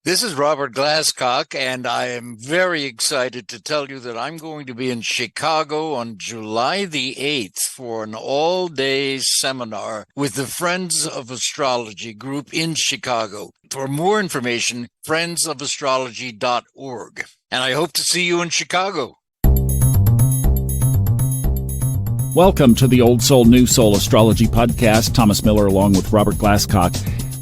This is Robert Glasscock, and I am very excited to tell you that I'm going to be in Chicago on July the 8th for an all-day seminar with the Friends of Astrology group in Chicago. For more information, friendsofastrology.org. And I hope to see you in Chicago. Welcome to the Old Soul, New Soul Astrology Podcast. Thomas Miller along with Robert Glasscock.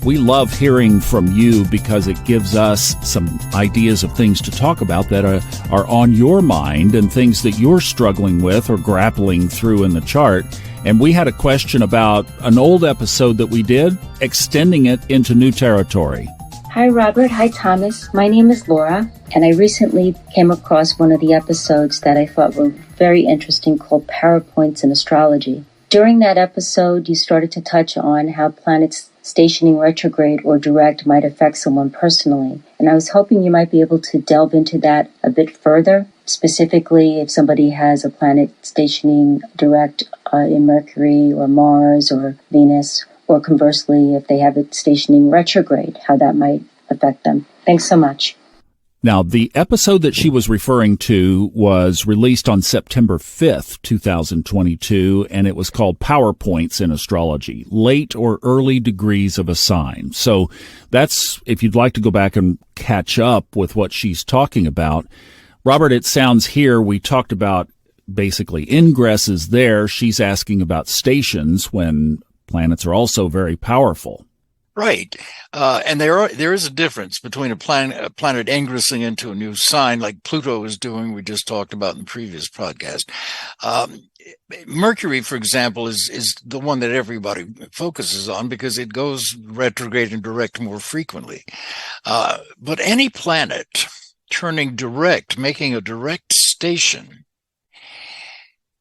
We love hearing from you because it gives us some ideas of things to talk about that are on your mind and things that you're struggling with or grappling through in the chart. And we had a question about an old episode that we did, extending it into new territory. Hi, Robert. Hi, Thomas. My name is Laura, and I recently came across one of the episodes that I thought were very interesting called PowerPoints in Astrology. During that episode, you started to touch on how planets stationing retrograde or direct might affect someone personally. And I was hoping you might be able to delve into that a bit further, specifically if somebody has a planet stationing direct in Mercury or Mars or Venus, or conversely, if they have it stationing retrograde, how that might affect them. Thanks so much. Now, the episode that she was referring to was released on September 5th, 2022, and it was called PowerPoints in Astrology, Late or Early Degrees of a Sign. So that's, if you'd like to go back and catch up with what she's talking about. Robert, it sounds here we talked about basically ingresses there. She's asking about stations when planets are also very powerful. Right. And there is a difference between a planet ingressing into a new sign like Pluto is doing, we just talked about in the previous podcast. Mercury, for example, is the one that everybody focuses on because it goes retrograde and direct more frequently. But any planet turning direct, making a direct station,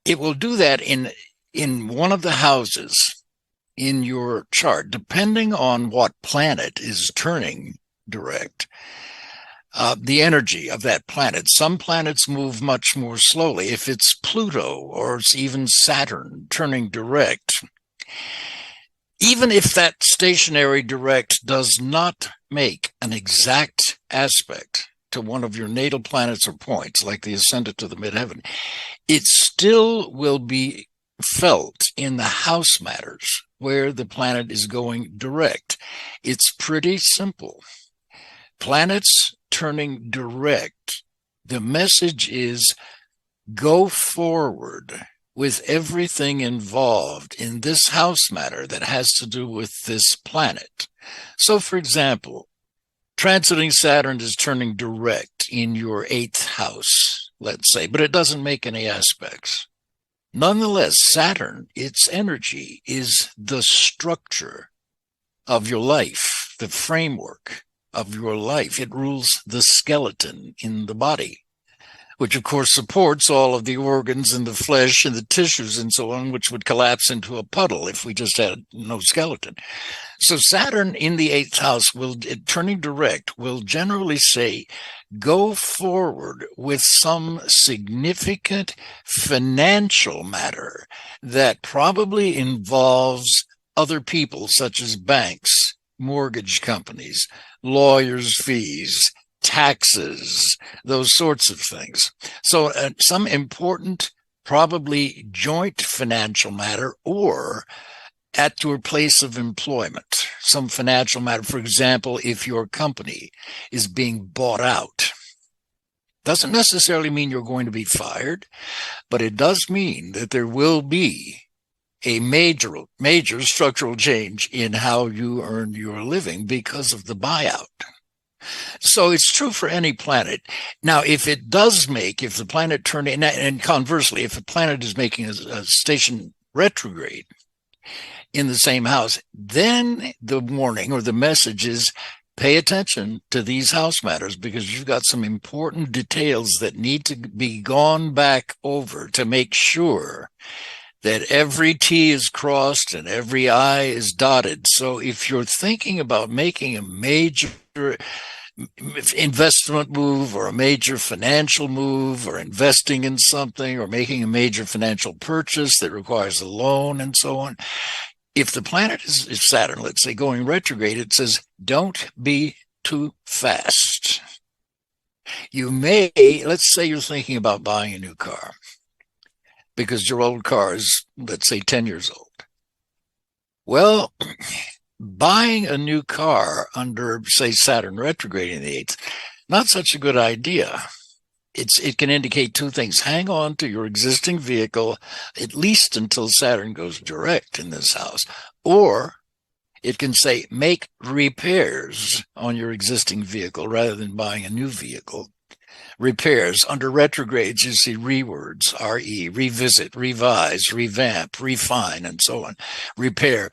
it will do that in one of the houses in your chart, depending on what planet is turning direct, the energy of that planet. Some planets move much more slowly. If it's Pluto or it's even Saturn turning direct, even if that stationary direct does not make an exact aspect to one of your natal planets or points, like the ascendant to the midheaven, it still will be felt in the house matters where the planet is going direct. It's pretty simple. Planets turning direct, the message is go forward with everything involved in this house matter that has to do with this planet. So, for example, transiting Saturn is turning direct in your 8th house, let's say, but it doesn't make any aspects. Nonetheless, Saturn, its energy is the structure of your life, the framework of your life. It rules the skeleton in the body, which of course supports all of the organs and the flesh and the tissues and so on, which would collapse into a puddle if we just had no skeleton. So Saturn in the 8th house, turning direct, will generally say, go forward with some significant financial matter that probably involves other people, such as banks, mortgage companies, lawyers' fees, taxes, those sorts of things. So some important, probably joint financial matter, or at your place of employment, some financial matter. For example, if your company is being bought out, doesn't necessarily mean you're going to be fired, but it does mean that there will be a major structural change in how you earn your living because of the buyout. So it's true for any planet. Now, if the planet turning, and conversely, if a planet is making a station retrograde in the same house, then the warning or the message is pay attention to these house matters, because you've got some important details that need to be gone back over to make sure that every T is crossed and every I is dotted. So if you're thinking about making a major investment move or a major financial move or investing in something or making a major financial purchase that requires a loan and so on, if the planet is Saturn, let's say, going retrograde, it says don't be too fast. You may, let's say you're thinking about buying a new car because your old car is, let's say, 10 years old. Well, buying a new car under, say, Saturn retrograde in the 8th, not such a good idea. It can indicate two things. Hang on to your existing vehicle, at least until Saturn goes direct in this house. Or it can say, make repairs on your existing vehicle rather than buying a new vehicle. Repairs. Under retrogrades, you see rewords, RE, revisit, revise, revamp, refine, and so on. Repair.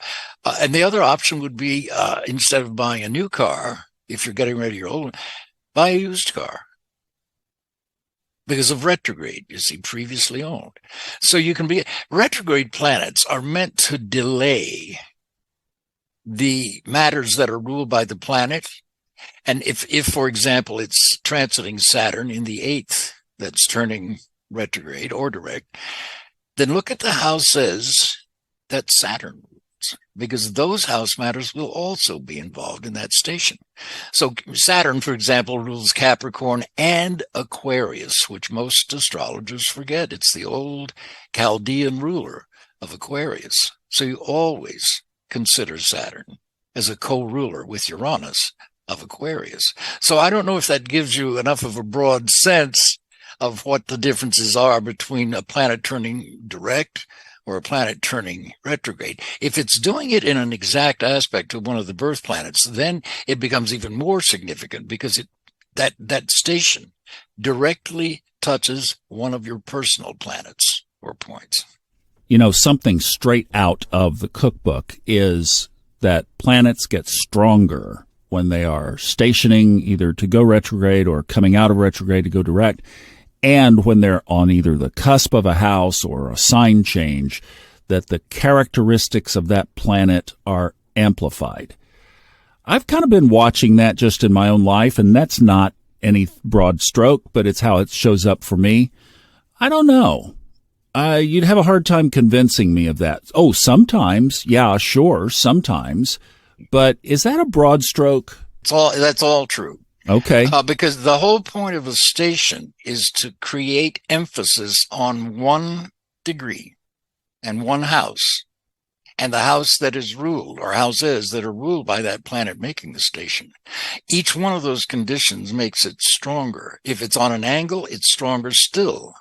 And the other option would be, instead of buying a new car, if you're getting rid of your old one, buy a used car. Because of retrograde, you see, previously owned. So you can be, retrograde planets are meant to delay the matters that are ruled by the planet. And if, for example, it's transiting Saturn in the 8th, that's turning retrograde or direct, then look at the houses that Saturn rules, because those house matters will also be involved in that station. So Saturn, for example, rules Capricorn and Aquarius, which most astrologers forget. It's the old Chaldean ruler of Aquarius. So you always consider Saturn as a co-ruler with Uranus of Aquarius. So I don't know if that gives you enough of a broad sense of what the differences are between a planet turning direct or a planet turning retrograde. If it's doing it in an exact aspect of one of the birth planets, then it becomes even more significant because that station directly touches one of your personal planets or points. You know, something straight out of the cookbook is that planets get stronger when they are stationing either to go retrograde or coming out of retrograde to go direct, and when they're on either the cusp of a house or a sign change, that the characteristics of that planet are amplified. I've kind of been watching that just in my own life, and that's not any broad stroke, but it's how it shows up for me. I don't know. You'd have a hard time convincing me of that. Oh, sometimes. Yeah, sure, sometimes. But is that a broad stroke? That's all true. Okay. Because the whole point of a station is to create emphasis on one degree and one house, and the house that is ruled, or houses that are ruled by that planet making the station. Each one of those conditions makes it stronger. If it's on an angle, it's stronger still.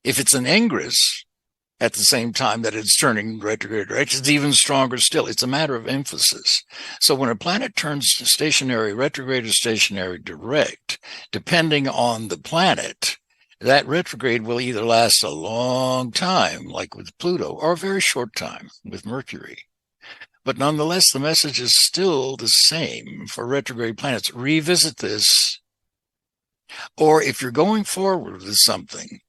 If it's an ingress, at the same time that it's turning retrograde direct, it's even stronger still. It's a matter of emphasis. So when a planet turns stationary retrograde or stationary direct, depending on the planet, that retrograde will either last a long time, like with Pluto, or a very short time with Mercury. But nonetheless, the message is still the same for retrograde planets. Revisit this. Or if you're going forward with something,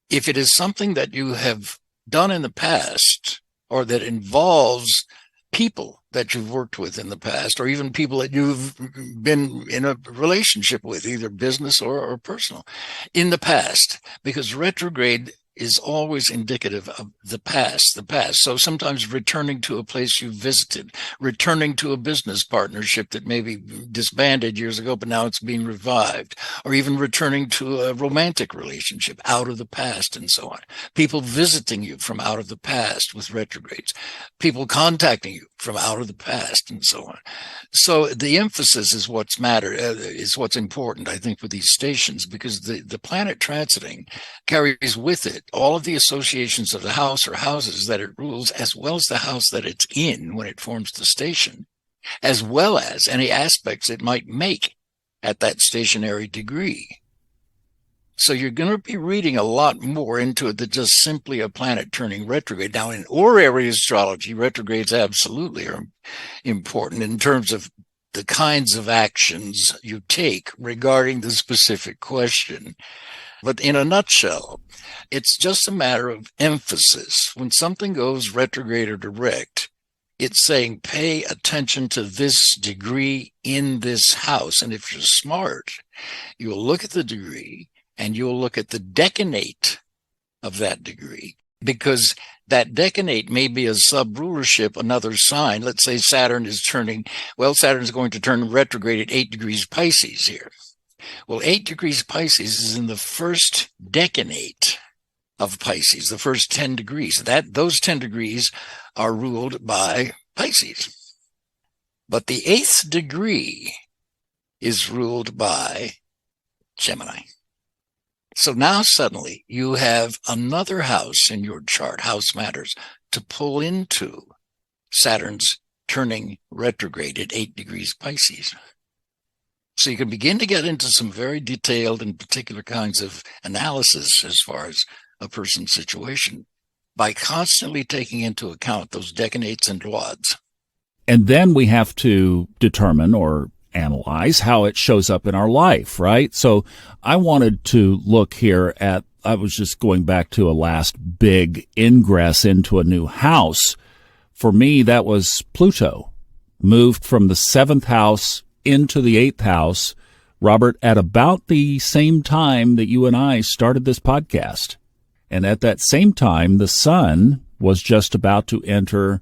if it is something that you have done in the past, or that involves people that you've worked with in the past, or even people that you've been in a relationship with, either business or personal, in the past, because retrograde is always indicative of the past. So sometimes returning to a place you visited, returning to a business partnership that maybe disbanded years ago, but now it's being revived, or even returning to a romantic relationship out of the past and so on. People visiting you from out of the past with retrogrades, people contacting you from out of the past and so on. So the emphasis is what's important, I think, with these stations, because the planet transiting carries with it all of the associations of the house or houses that it rules, as well as the house that it's in when it forms the station, as well as any aspects it might make at that stationary degree. So you're going to be reading a lot more into it than just simply a planet turning retrograde. Now, in horary astrology, retrogrades absolutely are important in terms of the kinds of actions you take regarding the specific question. But in a nutshell, it's just a matter of emphasis. When something goes retrograde or direct, it's saying pay attention to this degree in this house. And if you're smart, you'll look at the degree and you'll look at the decanate of that degree. because that decanate may be a sub-rulership, another sign. Let's say Saturn is going to turn retrograde at 8 degrees Pisces here. Well, 8 degrees Pisces is in the first decanate of Pisces, the first 10 degrees. Those 10 degrees are ruled by Pisces. But the 8th degree is ruled by Gemini. So now suddenly you have another house in your chart, house matters, to pull into Saturn's turning retrograde at 8 degrees Pisces. So you can begin to get into some very detailed and particular kinds of analysis as far as a person's situation by constantly taking into account those decanates and dwads. And then we have to determine or analyze how it shows up in our life, right? So I wanted to look here at, I was just going back to a last big ingress into a new house. For me, that was Pluto, moved from the 7th house into the 8th house, Robert, at about the same time that you and I started this podcast. And at that same time, the sun was just about to enter,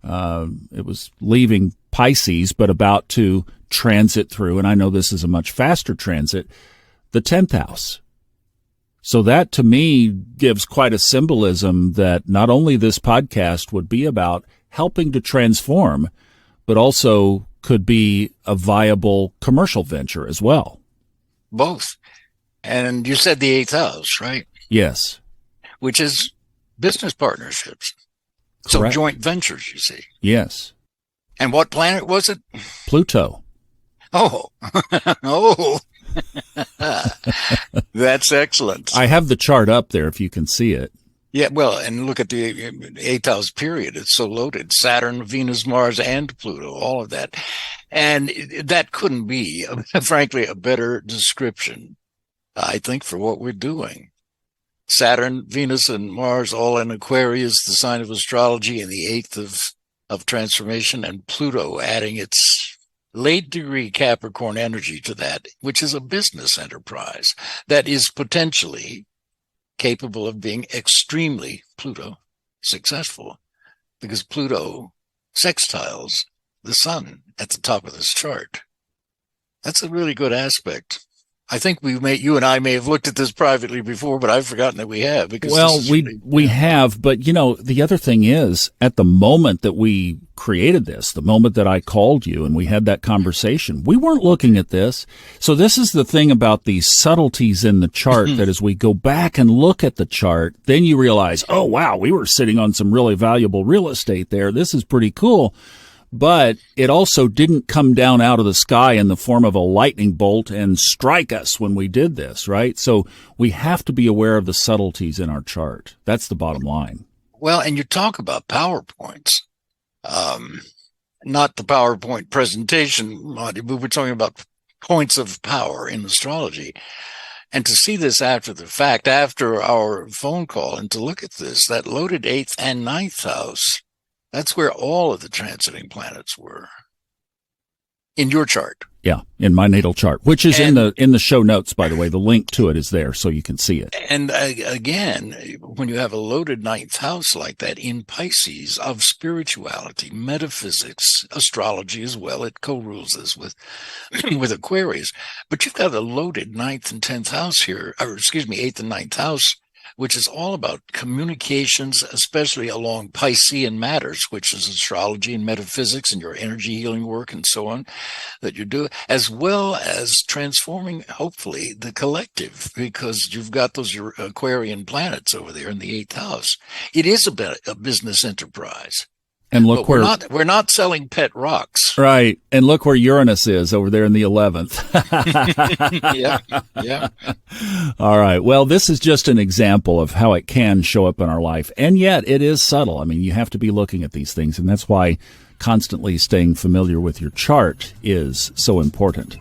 it was leaving Pisces, but about to transit through, and I know this is a much faster transit, the 10th house. So that to me gives quite a symbolism that not only this podcast would be about helping to transform, but also could be a viable commercial venture as well. Both. And you said the 8th house, right? Yes. Which is business partnerships. So Correct. Joint ventures, you see. Yes. And what planet was it? Pluto. Oh, oh, that's excellent. I have the chart up there if you can see it. Yeah, well, and look at the 8th house period. It's so loaded. Saturn, Venus, Mars, and Pluto, all of that. And that couldn't be, frankly, a better description, I think, for what we're doing. Saturn, Venus, and Mars, all in Aquarius, the sign of astrology, and the 8th of transformation, and Pluto adding its late degree Capricorn energy to that, which is a business enterprise that is potentially capable of being extremely Pluto successful, because Pluto sextiles the sun at the top of this chart. That's a really good aspect. I think you and I may have looked at this privately before, but I've forgotten that we have. Because we have, but the other thing is, at the moment that we created this, the moment that I called you and we had that conversation, we weren't looking at this. So this is the thing about these subtleties in the chart that as we go back and look at the chart, then you realize, oh, wow, we were sitting on some really valuable real estate there. This is pretty cool. But it also didn't come down out of the sky in the form of a lightning bolt and strike us when we did this, right? So we have to be aware of the subtleties in our chart. That's the bottom line. Well, and you talk about PowerPoints, not the PowerPoint presentation, Monty, but we're talking about points of power in astrology. And to see this after the fact, after our phone call, and to look at this, that loaded 8th and 9th house, that's where all of the transiting planets were in your chart. Yeah, in my natal chart, which is in the show notes, by the way. The link to it is there so you can see it. And again, when you have a loaded 9th house like that in Pisces of spirituality, metaphysics, astrology as well, it co-rules this with Aquarius. But you've got a loaded 9th and 10th house here, 8th and 9th house, which is all about communications, especially along Piscean matters, which is astrology and metaphysics and your energy healing work and so on that you do, as well as transforming, hopefully, the collective, because you've got those Aquarian planets over there in the 8th house. It is a business enterprise. And look where we're not selling pet rocks. Right. And look where Uranus is over there in the 11th. Yeah. All right. Well, this is just an example of how it can show up in our life. And yet it is subtle. I mean, you have to be looking at these things. And that's why constantly staying familiar with your chart is so important.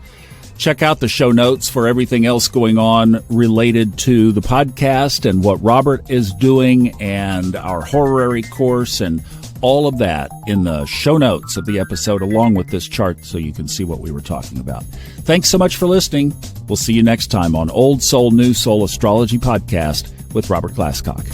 Check out the show notes for everything else going on related to the podcast and what Robert is doing and our horary course and all of that in the show notes of the episode, along with this chart, so you can see what we were talking about. Thanks so much for listening. We'll see you next time on Old Soul, New Soul Astrology Podcast with Robert Glasscock.